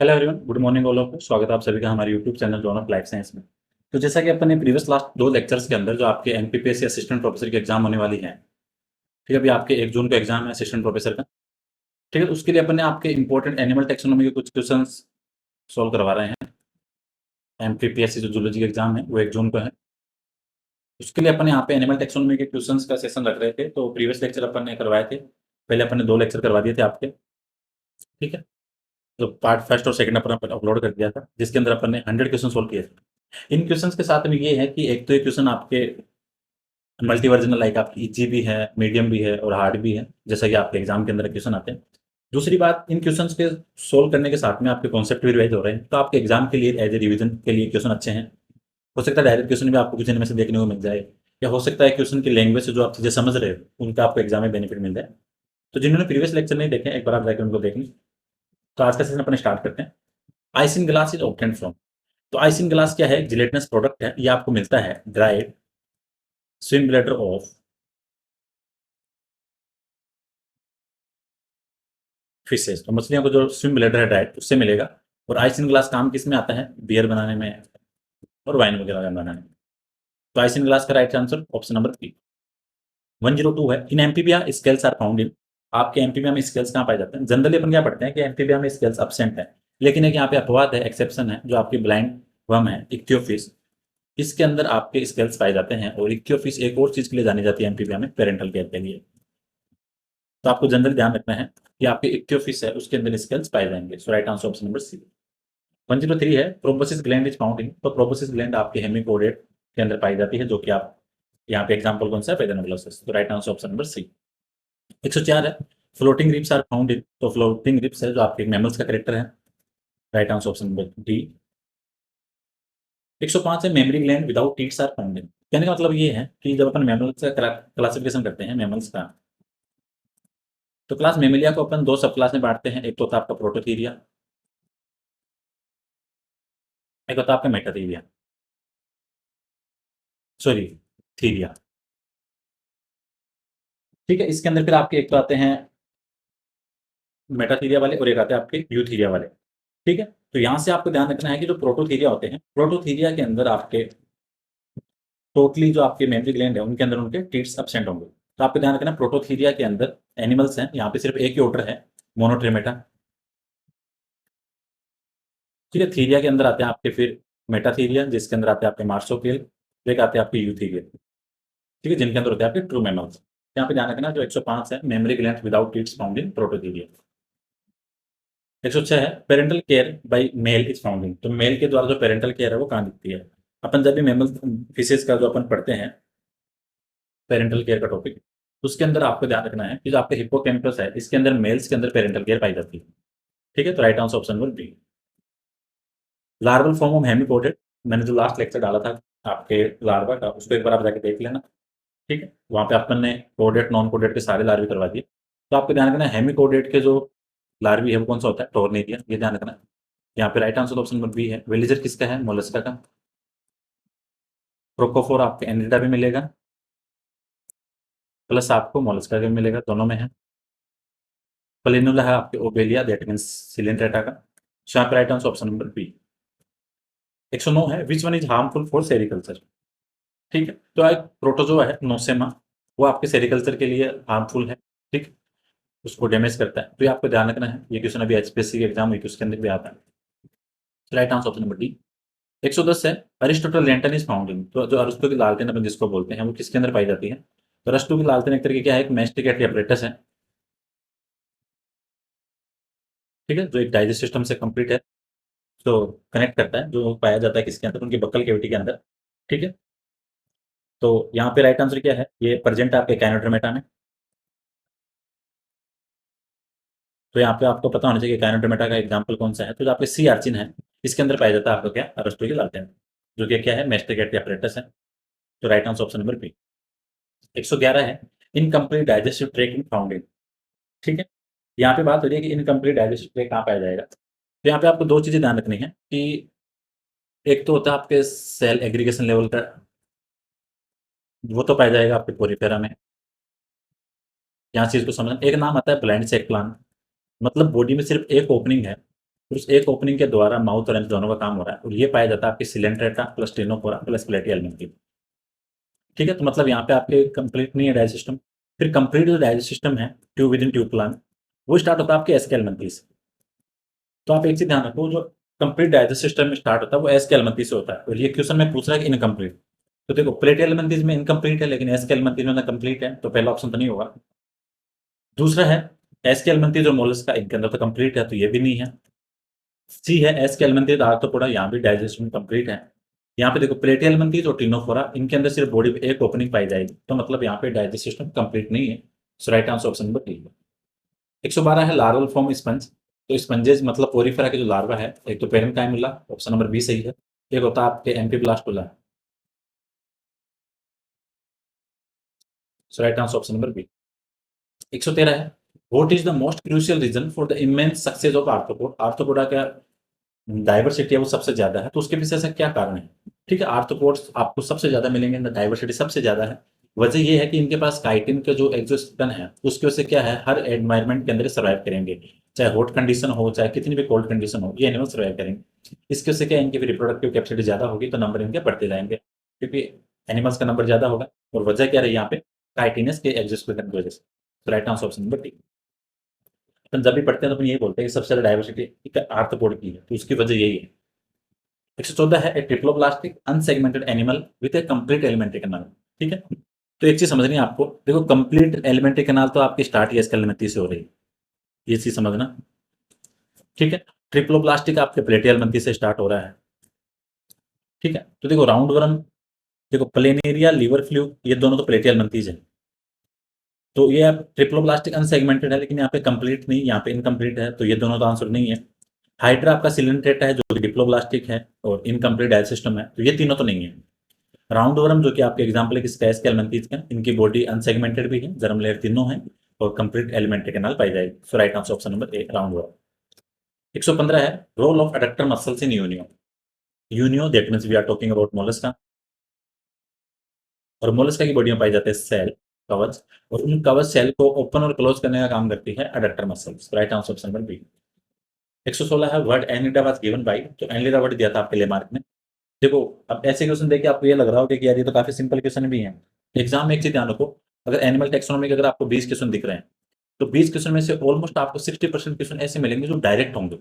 Hello everyone, good morning all of. स्वागत है आप सभी का हमारे YouTube channel John of life science में। तो जैसा कि अपन ने प्रीवियस लास्ट 2 लेक्चर्स के अंदर जो आपके एमपीपीएससी असिस्टेंट प्रोफेसर की एग्जाम होने वाली है, ठीक है, अभी आपके 1 जून को एग्जाम है असिस्टेंट प्रोफेसर का। ठीक है, उसके लिए अपन ने आपके इंपॉर्टेंट एनिमल टेक्सोनॉमी के कुछ क्वेश्चन सॉल्व करवा रहे हैं। एमपीपीएससी जो जूलॉजी का एग्जाम है वो 1 जून को है। उसके लिए अपन यहाँ पे एनिमल टेक्सोनॉमी के क्वेश्चन का सेशन रख रहे थे। तो प्रीवियस लेक्चर अपन ने करवाए थे, पहले अपन ने 2 लेक्चर करवा दिए थे आपके। ठीक है, तो पार्ट फर्स्ट और सेकंड अपन अपलोड कर दिया था, जिसके अंदर अपन ने 100 क्वेश्चन सोल्व किए थे। इन क्वेश्चंस के साथ में ये है कि एक तो ये क्वेश्चन आपके मल्टी वर्जनल, लाइक आपकी इजी भी है, मीडियम भी है और हार्ड भी है, जैसा कि आपके एग्जाम के अंदर क्वेश्चन आते हैं। दूसरी बात, इन क्वेश्चंस के सोल्व करने के साथ में आपके कॉन्सेप्ट भी रिवाइज हो रहे हैं, तो आपके एग्जाम के लिए एज ए रिवीजन के लिए क्वेश्चन अच्छे हैं। हो सकता है डायरेक्ट क्वेश्चन भी आपको कुछ इनमें से देखने को मिल जाए, या हो सकता है क्वेश्चन की लैंग्वेज से जो आप चीज़ें समझ रहे हो उनका आपको एग्जाम में बेनिफिट मिल जाए। तो जिन्होंने प्रीवियस लेक्चर नहीं देखे, एक बार आप जाकर उनको देख लें। तो आज का सेशन अपन स्टार्ट करते हैं। Aisin glass is obtained from. तो आइसिन ग्लास क्या है? जिलेटिनस प्रोडक्ट है। ये आपको मिलता है dried swim bladder of fishes. तो मछलियों को जो स्विम ब्लैडर है ड्राइड, उससे मिलेगा। और आइसिन ग्लास काम किस में आता है? बियर बनाने में और वाइन वगैरह बनाने में। तो आइसिन ग्लास का राइट आंसर ऑप्शन नंबर 3। 102 है। In amphibia scales are found in. आपके एम्फीबिया में स्केल्स कहाँ पाए जाते हैं? जनरली अपन क्या पढ़ते हैं कि एम्फीबिया में स्केल्स एब्सेंट है, लेकिन एक यहाँ पे अपवाद है, एक्सेप्शन है, जो आपकी ब्लाइंड वर्म है इक्थियोफिश। इसके अंदर आपके स्केल्स पाए जाते हैं। और इक्थियोफिश एक और चीज के लिए जानी जाती है एम्फीबिया में, पेरेंटल केयर के लिए। तो आपको जनरली ध्यान रखना है कि आपके इक्थियोफिश है उसके अंदर स्केल्स पाए जाएंगे। So right answer option number C. 103 है। Proboscis gland is found in. तो प्रोबोसिस ग्लैंड आपके हेमिकोडेट के अंदर पाई जाती है, जो कि आप यहाँ पे एग्जांपल कौन सा है? पेदेनोग्लोसस। तो right answer option number C. 104 है। Floating ribs are found in. तो फ्लोटिंग रिब्स है जो आपके मैमल्स का करेक्टर है। Right answer option number D. 105 है। Mammary gland without teats are found in. कहने का मतलब ये है कि जब अपन मैमल्स का क्लासिफिकेशन करते हैं मैमल्स का, तो क्लास मेमेलिया को अपन 2 सब क्लास में बांटते हैं। एक तो होता है आपका प्रोटोथीरिया, एक होता है आपका मेटाथीरिया, सॉरी, थीरिया। ठीक है, इसके अंदर फिर आपके एक तो आते हैं मेटाथीरिया वाले और एक आते हैं आपके यूथीरिया वाले। ठीक है, तो यहाँ से आपको ध्यान रखना है कि जो प्रोटोथीरिया होते हैं, प्रोटोथीरिया के अंदर आपके टोटली जो आपके मेमरी ग्लैंड है उनके अंदर उनके टीट्स एब्सेंट होंगे। तो आपको ध्यान रखना, प्रोटोथीरिया के अंदर एनिमल्स हैं, यहाँ पे सिर्फ एक ही ऑर्डर है, मोनोट्रेमेटा। ठीक है, थीरिया के अंदर आते हैं आपके फिर मेटाथीरिया, जिसके अंदर आते हैं आपके मार्सोपियल, एक आते हैं आपके यूथीरिया। ठीक है, जिनके अंदर होते हैं आपके ट्रू मैमल्स। यहाँ पे ध्यान रखना, जो 105 है, mammary gland without teats found in Prototheria. 106 है। Parental care by male is found in. तो मेल के द्वारा जो पेरेंटल केयर है वो कहाँ दिखती है? अपन जब भी मेमल फिशेज का जो अपन पढ़ते हैं पेरेंटल केयर का टॉपिक, उसके अंदर आपको ध्यान रखना है कि जो आपके हिप्पोकैम्पस है इसके अंदर मेल्स के अंदर पेरेंटल केयर पाई जाती है। ठीक है, तो right answer option number B. Larval form of hemichordate, मैंने जो लास्ट लेक्चर डाला था आपके लार्वा का, उसको एक बार आप जाके देख लेना। ठीक है, वहाँ पे अपन ने कोडेट नॉन कोडेट के सारे लार्वी करवा दिए। तो आपको ध्यान रखना, हेमिकोडेट के जो लार्वी है वो कौन सा होता है? टोर्नेरिया। ये ध्यान रखना। यहाँ पे right answer option number B है। विलेजर किसका है? मोलस्का का। प्रोकोफोर आपके एनिलिडा भी मिलेगा, प्लस आपको मोलस्का का भी मिलेगा, दोनों में है। प्लेनुला है आपके ओबेलिया, दैट मीन्स सिलेंट्रेटा का। सो यहाँ पे right answer option number B. 109 है। Which one is harmful for sericulture. ठीक है, तो एक प्रोटोजोआ है नोसेमा, वो आपके सेरिकल्चर के लिए हार्मफुल है। ठीक, उसको डैमेज करता है। तो ये आपको ध्यान रखना है। ये क्वेश्चन अभी एचपीएससी के एग्जाम हुई थी उसके अंदर भी आता है। Right answer option number D. 110 है। Aristotle lentil is found in. तो जो अरिस्टो की लालटेन अपन जिसको बोलते हैं वो किसके अंदर पाई जाती है? तो अरिस्टो की लालटेन एक तरीके क्या है? एक मैस्टिकेटरी apparatus है। ठीक है, जो एक डाइजेस्ट सिस्टम से कंप्लीट है, तो कनेक्ट करता है, जो पाया जाता है किसके अंदर? उनकी बक्कल कैविटी के अंदर। ठीक है, तो यहाँ पे राइट आंसर क्या है? ये प्रेजेंट है आपके काइनोडर्मेटा में। तो यहाँ पे आपको पता होना चाहिए कि काइनोडर्मेटा का एग्जाम्पल कौन सा है। तो जो आपके सी आर्चिन है इसके अंदर पाया जाता है आपको क्या? अरस्टो की लालटेन, जो कि क्या है? मैस्टिकेटरी apparatus है। तो right answer option number B. 111 है। Incomplete digestive tract in found in. ठीक है, यहाँ पे बात हो रही है कि इनकम्प्लीट डाइजेस्टिव ट्रैक्ट कहाँ पाया जाएगा। तो यहाँ पे आपको 2 चीजें ध्यान रखनी है कि एक तो होता है आपके सेल एग्रीगेशन लेवल का, वो तो पाया जाएगा आपके पोरीफेरा में। यहाँ चीज को समझना, एक नाम आता है ब्लाइंड सेक प्लान। मतलब बॉडी में सिर्फ एक ओपनिंग है, तो उस एक ओपनिंग के द्वारा माउथ और एंड दोनों का काम हो रहा है, और ये पाया जाता है आपके सिलेंट्रेटा प्लस टेनोफोरा प्लस प्लेटी एलिमेंटी। ठीक है, तो मतलब यहाँ पे आपके कंप्लीट नहीं है डाइजेस्ट सिस्टम। फिर कंप्लीट जो डाइजेस्ट सिस्टम है tube with in tube plan, वो स्टार्ट होता है आपके एस के एलिमेंटी से। तो आप एक चीज ध्यान रखो, जो कंप्लीट डाइजेस्ट सिस्टम में स्टार्ट होता है वो एस के एलिमेंटी से होता है, और ये क्वेश्चन में पूछ रहा है कि इनकम्प्लीट। तो देखो प्लेटी एलिमेंटीज में इनकम्प्लीट है, लेकिन एस के एलिमेंटीज में कंप्लीट है, तो पहला ऑप्शन तो नहीं होगा। दूसरा है एस के एलिमेंटीज और मोलस्का, इनके अंदर तो कंप्लीट है, तो ये भी नहीं है। सी है एस के एलिमेंटीज आर्थ्रोपोडा, यहाँ भी डाइजेशन कंप्लीट है। यहाँ पे देखो प्लेटी एलिमेंटीज और टिनोफोरा, इनके अंदर सिर्फ बॉडी में एक ओपनिंग पाई जाएगी, तो मतलब यहाँ पे डाइजेस्ट सिस्टम कंप्लीट नहीं है। So right answer option number D. 112 है लार्वल फॉर्म स्पंज। तो स्पंजेस मतलब पोरिफेरा के जो लार्वा है, एक तो पेरेन्काइमुला, ऑप्शन नंबर बी सही है। एक होता है आपके amphiblastula. So right answer option number B. 113 है what is the most crucial reason for the immense success of arthropod. Arthropoda का डाइवर्सिटी है वो सबसे ज्यादा है, तो उसके पीछे ऐसा क्या कारण है। ठीक है, आर्थ्रोपोड्स आपको सबसे ज्यादा मिलेंगे, डाइवर्सिटी सबसे ज्यादा है। वजह ये है कि इनके पास काइटिन का जो एक्सोस्केलेटन है उसकी वजह से क्या है, हर एनवायरनमेंट के अंदर सर्वाइव करेंगे। चाहे हॉट कंडीशन हो, चाहे कितनी भी कोल्ड कंडीशन हो, ये एनिमल सर्वाइव करेंगे। इसकी वजह से क्या है, इनकी रिप्रोडक्टिव कैपेसिटी ज्यादा होगी, तो नंबर इनके बढ़ते जाएंगे, क्योंकि एनिमल्स का नंबर ज्यादा होगा। और वजह क्या रही यहाँ पे, काइटिनस के एक्सोस्केलेटन की वजह से। तो right answer option number D. अपन जब भी पढ़ते हैं तो अपन यही बोलते हैं कि सबसे ज्यादा डाइवर्सिटी आर्थ्रोपोड की है, तो उसकी वजह यही है। 114 है a triploblastic unsegmented animal with a complete alimentary canal. ठीक है, तो एक चीज समझनी है आपको, देखो कंप्लीट एलिमेंट्री कैनाल तो आपकी स्टार्ट ही एस्केल एलिमेंट्री से हो रही है, ये चीज समझना। ठीक है, ट्रिप्लोब्लास्टिक आपके प्लेटी एलिमेंट्री से स्टार्ट हो रहा है। ठीक है, तो देखो राउंड वर्म, देखो प्लेनेरिया लीवर फ्लू, ये दोनों तो प्लेटी एलिमेंट्रीज है। तो ये आप ट्रिप्लोब्लास्टिक अनसेगमेंटेड है, लेकिन यहाँ पे कंप्लीट नहीं, यहाँ पे इनकम्प्लीट है, तो ये दोनों तो आंसर नहीं है। हाइड्रा आपका सिलेंट्रेटा है जो कि डिप्लोब्लास्टिक है और इनकम्प्लीट डायल सिस्टम है, तो ये तीनों तो नहीं है। राउंड वर्म जो कि आपके एग्जाम्पल है किसका, एस के एलिमेंटीज का, इनकी बॉडी अनसेगमेंटेड भी है, जर्म लेयर तीनों है, और कंप्लीट एलिमेंट्री कैनाल पाई जाएगी। So right answer option number A roundworm. 115 है role of adductor muscles in Unio. Unio that means we are talking about Mollusca, और मोलस्का की बॉडी में पाई जाते हैं सेल, कवच, और उन कवच सेल को ओपन और क्लोज करने का काम करती है adductor muscles. Right answer option number B. 116 है word Annelida was given by, तो एनिडा वर्ड दिया था आपके लिए मार्क में। देखो, अब ऐसे क्वेश्चन देखिए आपको ये लग रहा होगा कि यार ये तो काफी सिंपल क्वेश्चन भी है। एग्जाम में एक चीज ध्यान रखो, अगर एनिमल टेक्सोनॉमी के अगर आपको 20 क्वेश्चन दिख रहे हैं, तो 20 क्वेश्चन में से ऑलमोस्ट आपको 60% क्वेश्चन ऐसे मिलेंगे जो डायरेक्ट होंगे।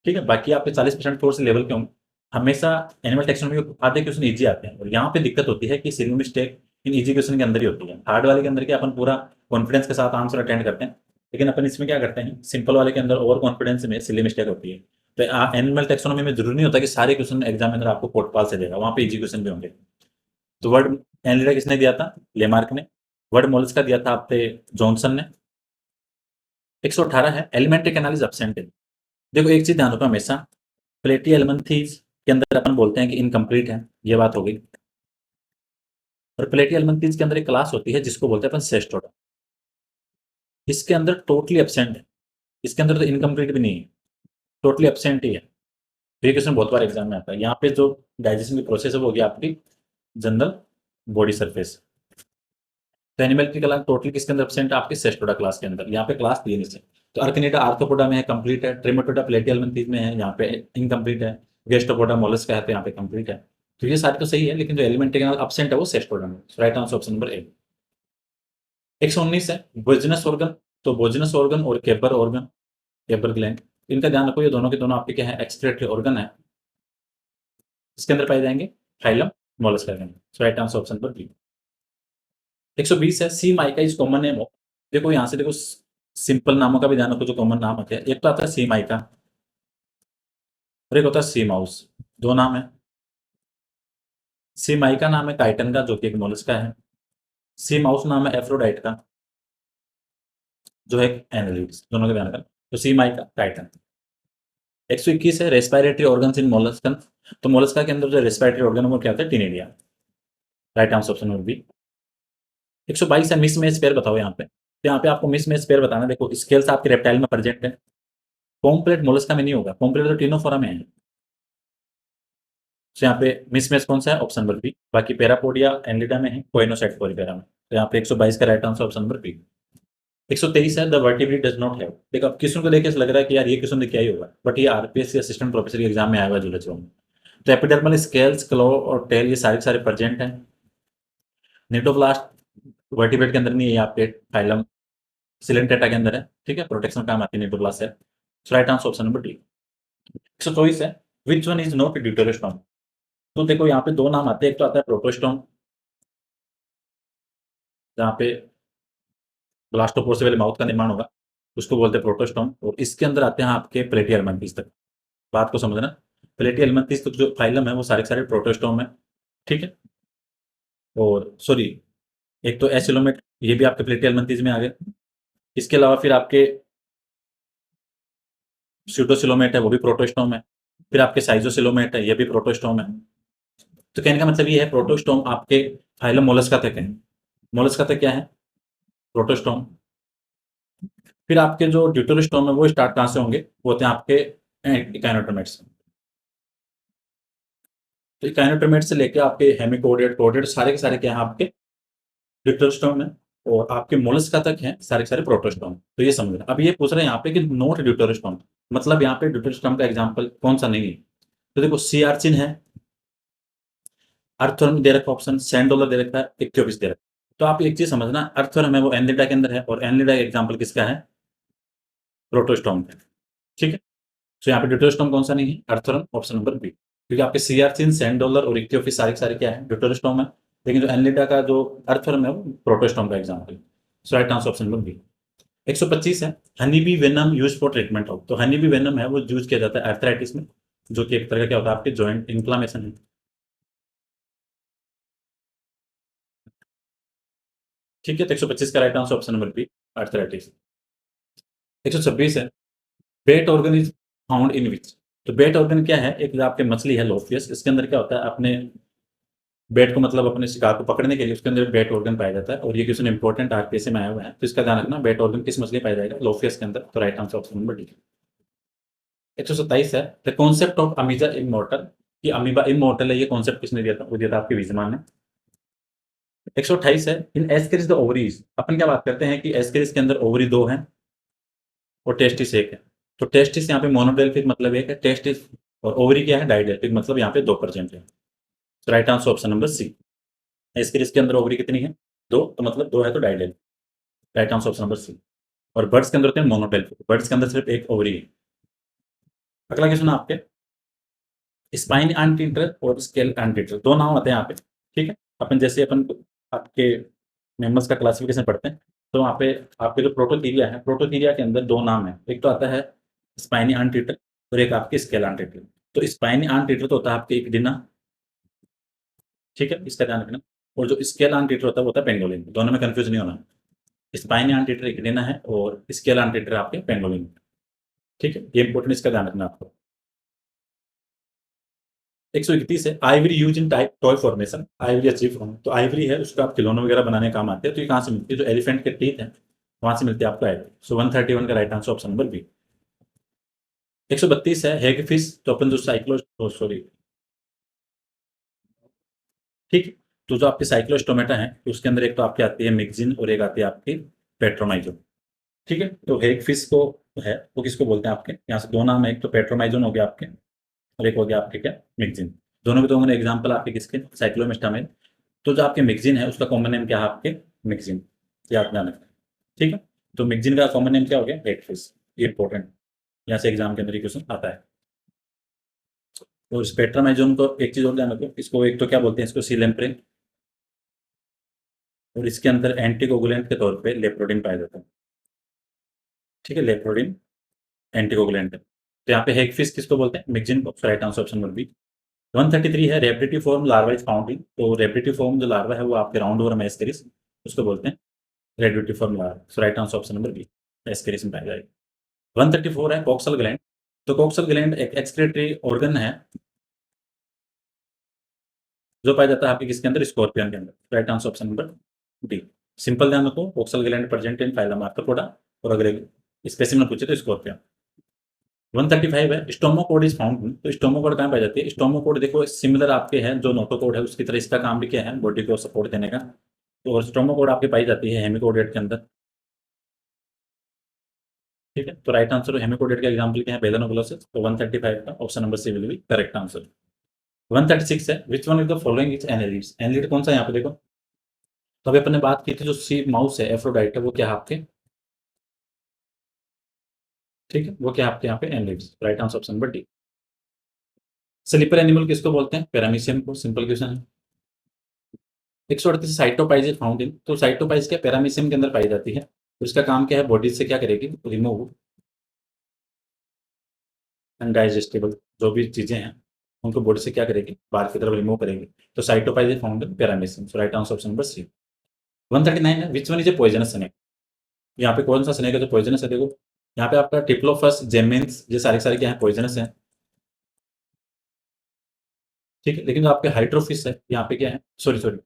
ठीक है, बाकी आपके 40% थोड़े से लेवल के होंगे। हमेशा एनिमल टेक्सोनॉमी के आधे क्वेश्चन इजी आते हैं, और यहाँ पे दिक्कत होती है कि single mistake in easy question के अंदर ही होती है। हार्ड वाले के अंदर क्या अपन पूरा कॉन्फिडेंस के साथ आंसर अटेंड करते हैं, लेकिन अपन इसमें क्या करते हैं, सिंपल वाले के अंदर ओवर कॉन्फिडेंस में सिली मिस्टेक होती है। तो एनिमल टेक्सोनॉमी में जरूरी नहीं होता कि सारे क्वेश्चन एग्जाम में आपको कोटपाल से देगा, वहां पे इजी क्वेश्चन भी होंगे। तो वर्ड एनलिडा किसने दिया था, लेमार्क ने। वर्ड मोलस्का दिया था आपने जॉनसन ने। 118 है alimentary canal is absent in. देखो एक चीज ध्यान रखो हमेशा, प्लेटी एलिमेंथीज के अंदर अपन बोलते हैं कि इनकम्प्लीट है, ये बात हो गई। और प्लेटी एलिमेंथीज के अंदर एक क्लास होती है जिसको बोलते हैं अपन सेस्टोडा, इसके अंदर टोटली एब्सेंट है, इसके अंदर तो इनकम्प्लीट भी नहीं है, टोटली एब्सेंट ही है। तो ये क्वेश्चन बहुत बार एग्जाम में आता है। यहाँ पे जो डाइजेशन की प्रोसेस है वो होगी आपकी जनरल बॉडी सरफेस। तो एनिमल की क्लास टोटली किसके अंदर एब्सेंट है, आपके सेस्टोडा क्लास के अंदर। यहाँ पे क्लास तीन से, तो अर्कनेटा आर्थ्रोपोडा में है, कंप्लीट है। ट्रिमेटोडा प्लेटियलमेंथीज में है, यहाँ पे इनकम्प्लीट है। गेस्टोपोडा मोलस्का है, तो यहाँ पे कंप्लीट है। तो ये सारे तो सही है, लेकिन जो एलिमेंट्री कैनाल एब्सेंट है वो सेस्टोडा में। राइट आंसर ऑप्शन नंबर ए। 119 है बोजनस ऑर्गन। तो बोजनस ऑर्गन और केबर ऑर्गन, केबर ग्लैंड, इनका ध्यान रखो, ये दोनों के दोनों आपके क्या है, एक्सक्रीटरी ऑर्गन है। इसके अंदर पाए जाएंगे फाइलम मोलस्का के अंदर। So right answer option number B. 120 है sea mica is common name. देखो यहाँ से देखो, सिंपल नामों का भी ध्यान रखो, जो कॉमन नाम होते हैं, एक तो आता है सी माइका और एक होता है सी माउस, दो नाम है। सी माइका नाम है काइटन का, जो कि एक मोलस्का है। सी माउस नाम है एफ्रोडाइट का, जो है एक एनालिड्स, दोनों के ध्यान रखना। तो सी माइका टाइटन। 121 है रेस्पिरेटरी ऑर्गन इन मोलस्कन। तो मोलस्का के अंदर जो रेस्पिरेटरी ऑर्गन है वो क्या होता है, ctenidia. Right answer option number B. 122 है मिस मैच पेयर बताओ यहाँ पे। तो यहाँ पे आपको मिस मैच पेयर बताना। देखो स्केल्स आपके रेप्टाइल में प्रेजेंट है, कॉम्प्लेट मोलस्का में नहीं होगा, कॉम्प्लेट तो टिनोफोरा में है। तो यहाँ पे मिस मैच कौन सा है, ऑप्शन नंबर बी। बाकी पेरापोडिया एनलिडा में है, कोइनोसाइट पोरिफेरा में। तो यहाँ पे 122 का right answer option number B. 123 है the vertebrate does not have. देखो अब क्वेश्चन को देख के लग रहा है कि यार ये क्वेश्चन क्या ही होगा, बट ये आरपीएससी असिस्टेंट प्रोफेसर के एग्जाम में आया हुआ जूलॉजी में। तो एपिडर्मल स्केल्स, क्लो और टेल ये सारे सारे प्रेजेंट हैं। निटोब्लास्ट वर्टिब्रेट के अंदर नहीं है, ये आपके फाइलम सिलेंटेटा के अंदर है। ठीक है, प्रोटेक्शन काम आती है निटोब्लास्ट है। So right answer option number D. 124 है which one is not deuterostome. तो देखो यहाँ पे दो नाम आते हैं, एक तो आता है प्रोटोस्टोम जहाँ पे ब्लास्टोपोर से पहले माउथ का निर्माण होगा, उसको बोलते हैं प्रोटोस्टोम। और इसके अंदर आते हैं आपके प्लेटियलमंथीस तक। बात को समझना, प्लेटियलमंथीस तक जो फाइलम है वो सारे सारे प्रोटोस्टोम है। ठीक है, और सॉरी एक तो एसिलोमेट ये भी आपके प्लेटियलमंथीस में आ गए। इसके अलावा फिर आपके स्यूडोसिलोमेट है, वो भी प्रोटोस्टोम है। फिर आपके साइजोसिलोमेट है, ये भी प्रोटोस्टोम है। तो कहने का मतलब ये है प्रोटोस्टोम आपके फाइलम मोलस्का तक है। मोलस्का तक क्या है, प्रोटोस्टोम। फिर आपके जो ड्यूटेरोस्टोम है वो स्टार्ट कहाँ से होंगे, वो होते हैं आपके इकाइनोटोमेट से। तो इकाइनोटोमेट से लेके आपके हेमिकोडियट कोडियट सारे के सारे क्या है आपके ड्यूटेरोस्टोम है। और आपके मोलस्का तक है सारे के सारे प्रोटोस्टोम। तो ये समझना। अब ये पूछ रहे हैं यहाँ पे कि नोट ड्यूटेरोस्टोम, मतलब यहाँ पे ड्यूटेरोस्टोम का एग्जाम्पल कौन सा नहीं है। तो देखो सी आर्चिन है, अर्थवर्म दे रखा ऑप्शन, सैंड डॉलर दे रखा है, इक्योपिस दे रखा है। तो आप एक चीज समझना, अर्थवर्म है वो एनलिडा के अंदर है, और एनलिडा एग्जाम्पल किसका है, प्रोटोस्टोम का। ठीक है, तो यहाँ पे ड्यूटेरोस्टोम कौन सा नहीं है, अर्थवर्म, ऑप्शन नंबर बी। क्योंकि आपके सीआरचिन, सैंड डॉलर और इक्योपिस सारे के सारे क्या है, ड्यूटेरोस्टोम है। लेकिन जो एनलिडा का जो अर्थवर्म है वो प्रोटोस्टोम का एग्जाम्पल है। So right answer option number B. 125 है honey bee venom use for treatment of. तो हनी बी वेनम है वो यूज किया जाता है आर्थराइटिस में, जो कि एक तरह का क्या होता है आपके जॉइंट इन्फ्लामेशन है। ठीक है, तो 125 का right answer option number B, arthritis. 126 है bat organ is found in which. तो बेट ऑर्गन क्या है, एक जो आपके मछली है लोफियस, इसके अंदर क्या होता है, अपने बेट को मतलब अपने शिकार को पकड़ने के लिए उसके अंदर बेट ऑर्गन पाया जाता है। और ये क्वेश्चन इंपॉर्टेंट आरपीएससी में आया हुआ है, तो इसका ध्यान रखना, बेट ऑर्गन किस मछली पाया जाएगा, लोफियस के अंदर। तो right answer option number D. 127 है द कॉन्सेप्ट ऑफ अमीजा इमोर्टल। कि अमीबा इमोर्टल है, ये कॉन्सेप्ट किसने दिया था, वो दिया था आपके विजमान ने। 128 है इन एस्केरिस द ओवरीज। अपन क्या बात करते हैं कि एस्केरिस के अंदर ओवरी दो हैं और टेस्टिस एक है। तो टेस्टिस यहाँ पे मोनोडेल्फिक मतलब एक है टेस्टिस, और ओवरी क्या है, डाइडेल्फिक मतलब यहाँ पे 2% है। तो right answer option number C. Ascaris के अंदर ओवरी कितनी है, दो, तो मतलब दो है तो didelphic. Right answer option number C. और बर्ड्स के अंदर होते हैं मोनोडेल्फिक, बर्ड्स के अंदर सिर्फ एक ओवरी है। अगला क्वेश्चन आपके स्पाइन एंटीटर और स्केल एंटीटर दो नाम आते हैं यहाँ पे। ठीक है, अपन जैसे अपन आपके मेंबर्स का क्लासिफिकेशन पढ़ते हैं, तो वहाँ पे आपके जो प्रोटोथीरिया है, प्रोटोथीरिया के अंदर दो नाम है, एक तो आता है स्पाइनी एंटीटर और एक आपके स्केल एंटीटर। तो स्पाइनी एंटीटर तो होता है आपके इक्विना। ठीक है, इसका ध्यान रखना। और जो स्केल एंटीटर होता है वो होता है पेंगोलिन। दोनों में कंफ्यूज नहीं होना। स्पाइनी एंटीटर इक्विना है और स्केल एंटीटर आपके पेंगोलिन। ठीक है, ये इंपॉर्टेंट, इसका ध्यान रखना आपको। 131 है Ivory use in type toy formation. Ivory achieve form, तो आइवरी है उसको आप खिलौने वगैरह बनाने का काम आते हैं। तो ये कहाँ से मिलती है, जो एलिफेंट के टीथ है वहां से मिलती है आपको आइवरी। सो 131 का right answer option number B. 132 है हेग फिश। तो अपन जो साइक्लो सॉरी ठीक है, तो जो आपके साइक्लोस्टोमेटा है उसके अंदर एक तो आपकी आती है मिक्सिन और एक आती है आपकी पेट्रोमाइजोन। ठीक है, तो हेग फिश को है वो किसको बोलते हैं, आपके यहाँ से दो नाम है, एक तो पेट्रोमाइजोन हो गया आपके, और एक हो गया आपके क्या, मिक्सिन। दोनों के दो मैंने एग्जाम्पल आपके किसके, साइक्लोमेस्टा में। तो जो आपके मिक्सिन है उसका कॉमन नेम क्या है आपके, मिक्सिन, याद ध्यान रखना। ठीक है, तो मिक्सिन का कॉमन नेम क्या हो गया, हेग फिश। ये इंपॉर्टेंट, यहाँ से एग्जाम के अंदर क्वेश्चन आता है। और स्पेक्ट्रामाइजोन को एक चीज और ध्यान रखो, इसको एक तो क्या बोलते हैं, इसको सीलेम्प्रिन, और इसके अंदर एंटीकोगुलेंट के तौर पे लेप्रोडिन पाया जाता है। ठीक है, लेप्रोडिन एंटीकोगुलेंट है। तो यहाँ पे हेग फिश किसको बोलते हैं, मिक्सिन को। Right answer option number B. 133 है rhabditiform larva is found in. तो रेपिडेटिव फॉर्म जो लार्वा है वो आपके राउंड ओवर में एस्केरिस, उसको बोलते हैं rhabditiform larva. So right answer option number B, Ascaris में पाया जाएगा। 134 है कोक्सल ग्लैंड। तो कोक्सल ग्लैंड एक एक्सक्रीटरी ऑर्गन है जो पाया जाता है आपके किसके अंदर, स्कॉर्पियन के अंदर। Right answer option number D. Simple ध्यान रखो, coxal gland present in phylum arthropoda, और अगर स्पेसिफिक में पूछे तो स्कॉर्पियन। 135 है स्टोमोकोड इज फाउंड। तो स्टोमोकोड कहाँ पाई जाती है, स्टोमोकोड देखो सिमिलर आपके हैं जो नोटोकोड है उसकी तरह, इसका काम भी क्या है, बॉडी को सपोर्ट देने का। तो स्टोमोकोड आपके पाई जाती है हेमिकोडेट के अंदर। ठीक है, तो राइट आंसर हेमिकोडेट का एग्जाम्पल क्या है, बेलोनोग्लोसिस, तो 135 का option number C will be correct answer. 136 है, which one is the following is annelids, annelid कौन सा है यहाँ पे देखो। तो अभी अपन ने बात की थी जो सी माउस है एफ्रोडाइट है वो क्या है आपके, ठीक है, वो क्या है आपके यहाँ पे annelids, right answer option number D. Sleeper animal किसको बोलते हैं, पैरामीशियम को, सिंपल क्वेश्चन है। 138 साइटोपाइज फाउंड इन, तो साइटोपाइज क्या पैरामीशियम के अंदर पाई जाती है, तो इसका काम क्या है, बॉडी से क्या करेगी, रिमूव अनडाइजेस्टेबल जो भी चीजें हैं उनको बॉडी से क्या करेगी, बाहर की तरफ रिमूव करेगी। तो cytopyge is found in paramecium, so right answer option number C. 139 है, which one is a poisonous snake, यहाँ पे कौन सा स्नेक है जो पॉइजनस है देखो। यहाँ पे आपका टिप्लोफस जेमिन्स ये सारे सारे क्या है, पॉइजनस है, ठीक है, लेकिन जो आपके हाइड्रोफिस है यहाँ पे क्या है, सॉरी सॉरी,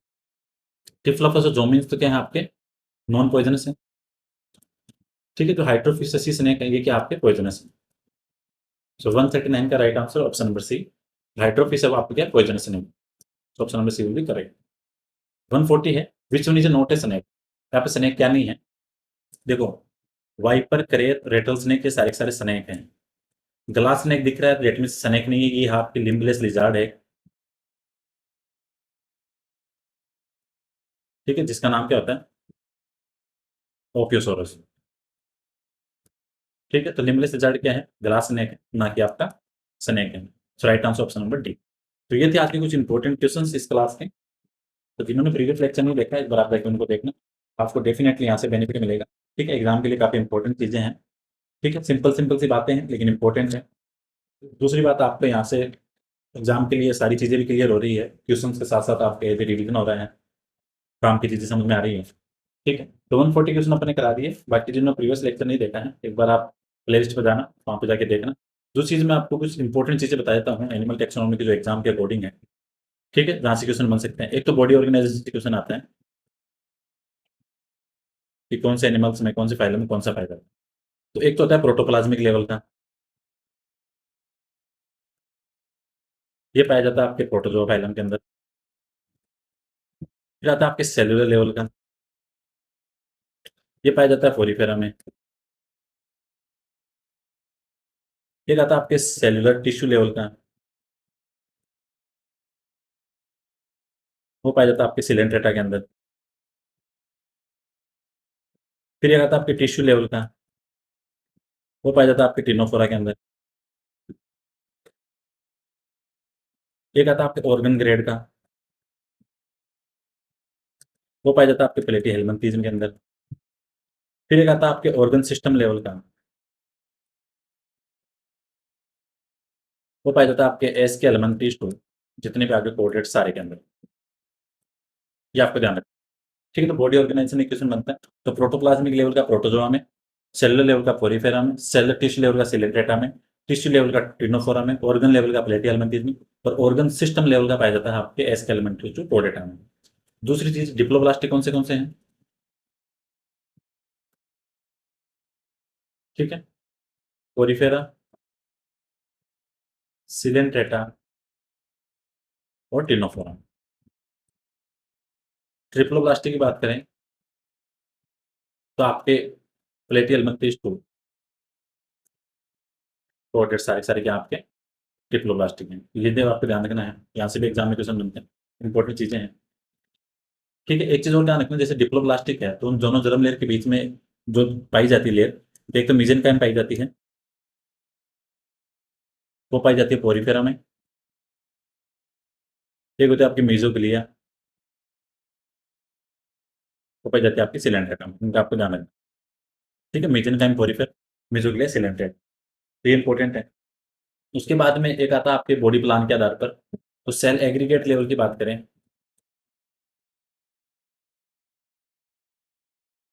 टिफ्लोफस और जोमिन्स तो क्या है आपके नॉन पॉइजनस है, ठीक है, तो हाइड्रोफिस स्नेक है ये क्या आपके पॉइजनस है। सो 139 का right answer option number C, Hydrophis अब आपको क्या पॉइजनस नहीं, तो option number C will be correct. 140 है, which one is not a snake, यहाँ पे स्नेक क्या नहीं है, देखो वाइपर करेर रेटल स्नेक ये सारे सारे स्नेक हैं, ग्लास स्नेक दिख रहा है डेट मीन स्नेक नहीं है, ये आपकी लिम्बलेस लिजार्ड है, ठीक है, जिसका नाम क्या होता है ओपियोसोरस, ठीक है, तो लिम्बलेस लिजार्ड क्या है, ग्लास स्नेक है, ना कि आपका स्नेक है। So right answer option number D. तो ये थे आज के कुछ इंपॉर्टेंट क्वेश्चंस इस क्लास के, तो जिन्होंने प्रीवियस लेक्चर नहीं देखा एक बार आप जाके उनको देखना, आपको डेफिनेटली यहाँ से बेनिफिट मिलेगा, ठीक है, एग्जाम के लिए काफ़ी इंपॉर्टेंट चीज़ें हैं, ठीक है, सिंपल सिंपल सी बातें हैं लेकिन इंपॉर्टेंट है। दूसरी बात आपको यहाँ से एग्जाम के लिए सारी चीज़ें भी क्लियर हो रही है, क्वेश्चंस के साथ साथ आपके रिवीजन हो रहा है, काम की चीज़ें समझ में आ रही है, ठीक है, तो 140 क्वेश्चन अपने करा दिए, बाकी जिन्होंने प्रीवियस लेक्चर नहीं देखा है एक बार आप प्ले लिस्ट पर जाना, वहाँ पे जाके देखना। जो चीज़ मैं आपको कुछ इंपॉर्टेंट चीज़ें बता देता हूँ एनिमल टेक्सोनॉमी के जो एग्जाम के अकॉर्डिंग है, ठीक है, जहाँ से क्वेश्चन बन सकते हैं। एक तो बॉडी ऑर्गेनाइजेशन से क्वेश्चन आता है कि कौन से एनिमल्स में कौन से फाइलम में कौन सा फाइलम है, तो एक तो होता है प्रोटोप्लाज्मिक लेवल का, ये पाया जाता है आपके प्रोटोजोआ फाइलम के अंदर। फिर आता है आपके सेलुलर लेवल का, ये पाया जाता है फोरिफेरा में। एक आता है आपके सेलुलर टिश्यू लेवल का, वो पाया जाता है आपके सिलेंट्रेटा के अंदर। फिर एक आता है आपके टिश्यू लेवल का, वो पाया जाता है आपके टिनोफोरा के अंदर। एक आता है आपके ऑर्गन ग्रेड का, वो पाया जाता है आपके प्लेटी हेलमिंथेशियन के अंदर। फिर एक आता है आपके ऑर्गन सिस्टम लेवल का, वो पाया जाता है आपके एस के एलिमेंट्रीज टू, जितने भी आपके कोऑर्डिनेट सारे के अंदर, ये आपको ध्यान रखना, ठीक है, तो बॉडी ऑर्गेनाइजेशन एक क्वेश्चन बनता है, तो प्रोटोप्लाज्मिक लेवल का प्रोटोजोआ में, सेलुलर लेवल का पोरीफेरा में, सेलुलर टिश्यू लेवल का सिलेंट्रेटा में, टिश्यू लेवल का टिनोफोरा में, ऑर्गन लेवल का प्लेटी हेलमिंथेस में, और ऑर्गन सिस्टम लेवल का पाया जाता है आपके एस के एलिमेंट्रीज टू कोडेटा में। दूसरी चीज डिप्लोब्लास्टिक कौन से हैं, ठीक है, पोरीफेरा, सिलेंट्रेटा और टिनोफोरा। ट्रिप्लोब्लास्टिक की बात करें तो आपके प्लेटी हेलमिंथेस टू कोडेट सारे सारे क्या आपके ट्रिप्लोब्लास्टिक हैं, ये देव आपको ध्यान रखना है, यहाँ से भी एग्जाम में क्वेश्चन बनते हैं, इंपॉर्टेंट चीजें हैं, ठीक है। एक चीज और ध्यान रखना, जैसे डिप्लोब्लास्टिक है तो उन दोनों जर्म लेयर के बीच में जो पाई जाती है लेयर, तो एक तो मीजेनकाइम पाई जाती है, वो पाई जाती है पोरीफेरा में, एक होती है आपकी मीजोग्लिया, वो पाई जाती है आपकी सिलेंट्रेटा में, इनका आपको ध्यान रखना, ठीक है, मीजेनकाइम पोरीफेर मीजोग्लिया सिलेंट्रेट, तो ये इंपॉर्टेंट है। उसके बाद में एक आता है आपके बॉडी प्लान के आधार पर, तो सेल एग्रीगेट लेवल की बात करें,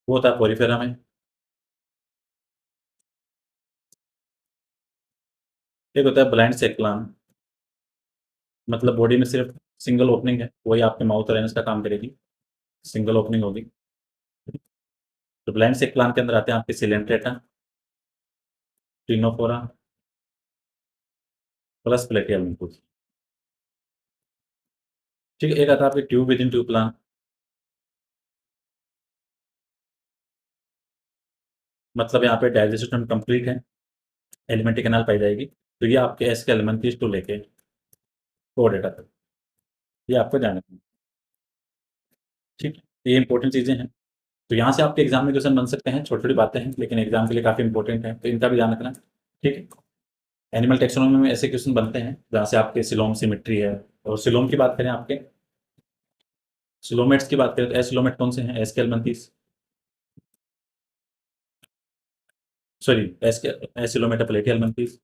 वो होता है पोरीफेरा में। एक होता है ब्लाइंड सेल प्लान, मतलब बॉडी में सिर्फ सिंगल ओपनिंग है, वही आपके माउथ और एनस का काम करेगी, सिंगल ओपनिंग होगी। तो ब्लाइंड सेल प्लान के अंदर आते हैं आपके सिलेंट्रेटा, टिनोफोरा प्लस प्लेटियम इनपुट, ठीक है, एक आता है आपके tube with in tube plan, मतलब यहाँ पे डाइजेस्टिव सिस्टम कंप्लीट है, एलिमेंट्री कैनाल पाई जाएगी, तो ये आपके एस के एलिमेंट्रीज टू लेके कोडेटा तक, ये आपको ध्यान रखना है। ठीक है, ये इंपॉर्टेंट चीज़ें हैं। तो यहाँ से आपके एग्जाम में क्वेश्चन बन सकते हैं, छोटी छोटी बातें हैं लेकिन एग्जाम के लिए काफ़ी इंपॉर्टेंट है, तो इनका भी ध्यान रखना। ठीक है, एनिमल टेक्सोनॉमी में ऐसे क्वेश्चन बनते हैं जहाँ से आपके सिलोम सिमेट्री है, और सिलोम की बात करें, आपके सिलोमेट्स की बात करें तो एसिलोमेट कौन से हैं, एस्केलमंथीस, सॉरी एसिलोमेटा प्लेटियलमंथीस।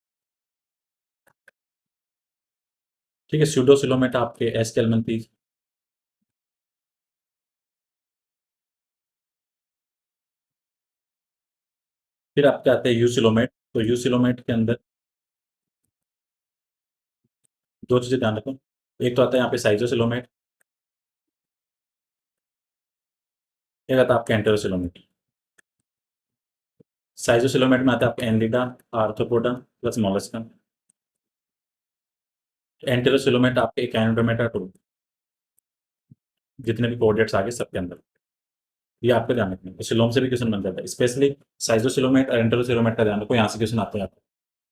ठीक है, स्यूडोसिलोमेटा आपके एस्केलमंथीस। फिर आपके आते हैं यूसिलोमेट, तो यूसिलोमेट के अंदर दो चीज़ें ध्यान रखो, एक तो आता है यहाँ पे साइजोसिलोमेट, एक आता है आपका एंटेरोसिलोमेट। साइजोसिलोमेट में आता है आपका एनलिडा, आर्थ्रोपोडा प्लस मोलस्का। एंटेरोसिलोमेट आपके एकाइनोडर्मेटा टू, जितने भी कोऑर्डिनेट्स आगे सबके अंदर, ये आपको ध्यान रखना है। तो सिलोम से भी क्वेश्चन बन जाता है, स्पेशली साइजोसिलोमेट और एंटेरोसिलोमेट का ध्यान रखो, यहाँ से क्वेश्चन आते हैं आपको।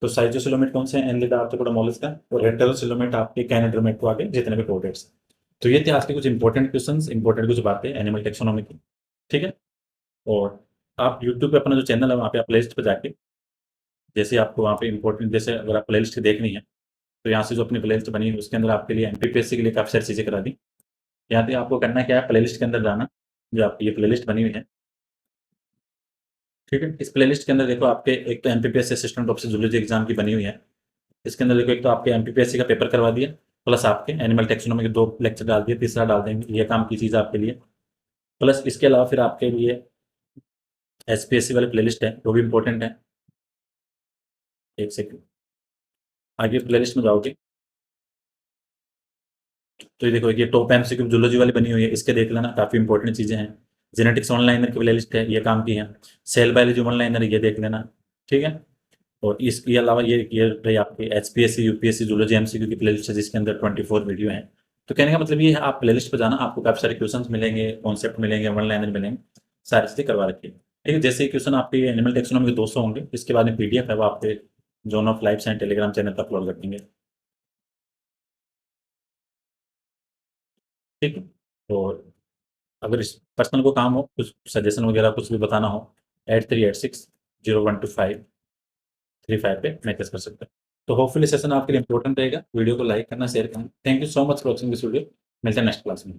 तो साइजोसिलोमेट कौन से हैं, एनलिडा, आर्थ्रोपोडा, मोलस्का, और एंटेरोसिलोमेट आपके एकाइनोडर्मेट को आगे जितने भी कोऑर्डिनेट्स। तो ये थे आज के कुछ इंपॉर्टेंट क्वेश्चंस, इंपॉर्टेंट कुछ बातें एनिमल टेक्सोनॉमी की। ठीक है, और आप यूट्यूब पे अपना जो चैनल है वहाँ पे आप प्लेलिस्ट पे जाके, जैसे आपको वहाँ पे इंपॉर्टेंट, जैसे अगर आप प्लेलिस्ट देखनी है तो यहाँ से जो अपनी प्लेलिस्ट बनी है उसके अंदर आपके लिए एमपीपीएससी के लिए काफ़ी सारी चीज़ें करा दी। यहाँ पे आपको करना क्या है, प्लेलिस्ट के अंदर जाना, जो आपकी ये प्लेलिस्ट बनी हुई है। ठीक है, इस प्लेलिस्ट के अंदर देखो आपके एक तो MPPSC assistant professor zoology exam की बनी हुई है। इसके अंदर देखो एक तो आपके एमपीपीएससी का पेपर करवा दिया, प्लस आपके एनिमल टेक्सोनॉमी के 2 लेक्चर डाल दिए, तीसरा डाल देंगे, ये काम की चीज़ है आपके लिए। प्लस इसके अलावा फिर आपके लिए एसपीएससी वाली प्लेलिस्ट है, वो भी इंपॉर्टेंट है। एक सेकंड, आगे प्लेलिस्ट में जाओगे तो ये देखो ये टॉप एमसीक्यू जूलॉजी वाली बनी हुई है, इसके देख लेना, काफ़ी इंपॉर्टेंट चीज़ें हैं। जेनेटिक्स ऑनलाइनर की प्लेलिस्ट है, ये काम की है। सेल बायोलॉजी ऑनलाइनर, ये देख लेना। ठीक है, और इसके अलावा ये रही आपकी एचपीएससी यूपीएससी जूलॉजी एमसीक्यू की प्लेलिस्ट है, जिसके अंदर 24 वीडियो हैं। तो कहने का मतलब ये है, आप प्लेलिस्ट पर जाना, आपको काफ़ी सारे क्वेश्चंस मिलेंगे, कॉन्सेप्ट मिलेंगे, वन लाइनर मिलेंगे, सारी चीज़ें करवा रखी है। ठीक है, जैसे क्वेश्चन आपके एनिमल टेक्सोनॉमी के 200 होंगे, इसके बाद में पीडीएफ है वो आपके zone of life science Telegram channel पर अपलोड कर देंगे। ठीक है, और अगर इस पर्सनल को काम हो, कुछ सजेशन वगैरह कुछ भी बताना हो, 8386 012535 पे मैसेज कर सकते हैं। तो होपफुली सेशन आपके लिए इंपॉर्टेंट रहेगा, वीडियो को लाइक करना, शेयर करना। Thank you so much for watching this video, मिलते हैं नेक्स्ट क्लास में।